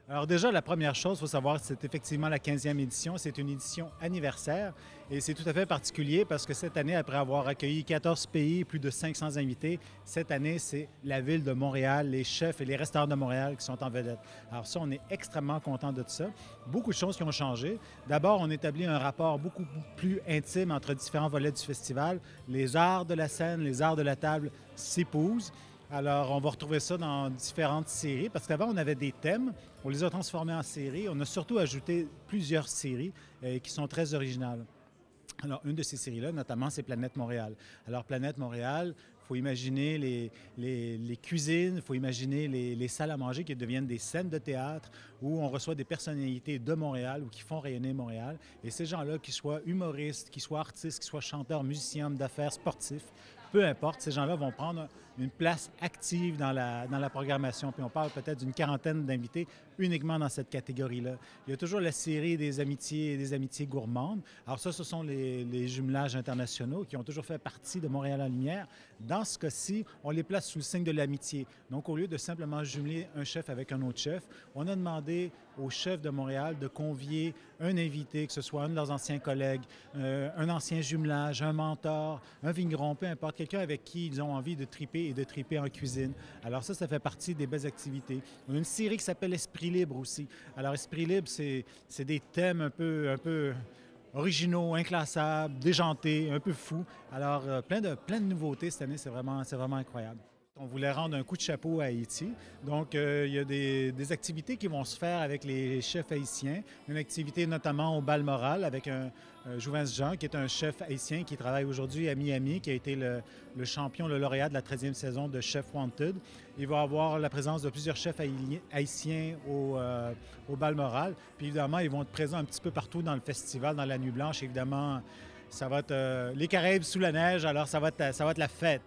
Alors déjà, la première chose, il faut savoir que c'est effectivement la 15e édition. C'est une édition anniversaire et c'est tout à fait particulier parce que cette année, après avoir accueilli 14 pays, plus de 500 invités, cette année, c'est la ville de Montréal, les chefs et les restaurants de Montréal qui sont en vedette. Alors ça, on est extrêmement content de ça. Beaucoup de choses qui ont changé. D'abord, on établit un rapport beaucoup plus intime entre différents volets du festival. Les arts de la scène, les arts de la table s'épousent. Alors, on va retrouver ça dans différentes séries, parce qu'avant, on avait des thèmes, on les a transformés en séries. On a surtout ajouté plusieurs séries qui sont très originales. Alors, une de ces séries-là, notamment, c'est Planète Montréal. Alors, Planète Montréal, il faut imaginer les cuisines, il faut imaginer les salles à manger qui deviennent des scènes de théâtre où on reçoit des personnalités de Montréal ou qui font rayonner Montréal. Et ces gens-là, qu'ils soient humoristes, qu'ils soient artistes, qu'ils soient chanteurs, musiciens, hommes d'affaires, sportifs, peu importe, ces gens-là vont prendre une place active dans la programmation. Puis on parle peut-être d'une quarantaine d'invités uniquement dans cette catégorie-là. Il y a toujours la série des amitiés gourmandes. Alors ça, ce sont les jumelages internationaux qui ont toujours fait partie de Montréal en lumière. Dans ce cas-ci, on les place sous le signe de l'amitié. Donc, au lieu de simplement jumeler un chef avec un autre chef, on a demandé aux chefs de Montréal de convier un invité, que ce soit un de leurs anciens collègues, un ancien jumelage, un mentor, un vigneron, peu importe, quelqu'un avec qui ils ont envie de triper et de triper en cuisine. Alors ça fait partie des belles activités. On a une série qui s'appelle Esprit libre aussi. Alors, Esprit libre, c'est des thèmes un peu originaux, inclassables, déjantés, un peu fous. Alors, plein de nouveautés cette année, c'est vraiment incroyable. On voulait rendre un coup de chapeau à Haïti. Donc, il y a des activités qui vont se faire avec les chefs haïtiens. Une activité notamment au Balmoral avec un Jouvence Jean, qui est un chef haïtien qui travaille aujourd'hui à Miami, qui a été le champion, le lauréat de la 13e saison de Chef Wanted. Il va avoir la présence de plusieurs chefs haïtiens au Balmoral. Puis évidemment, ils vont être présents un petit peu partout dans le festival, dans la Nuit Blanche. Évidemment, ça va être les Caraïbes sous la neige, alors ça va être la fête.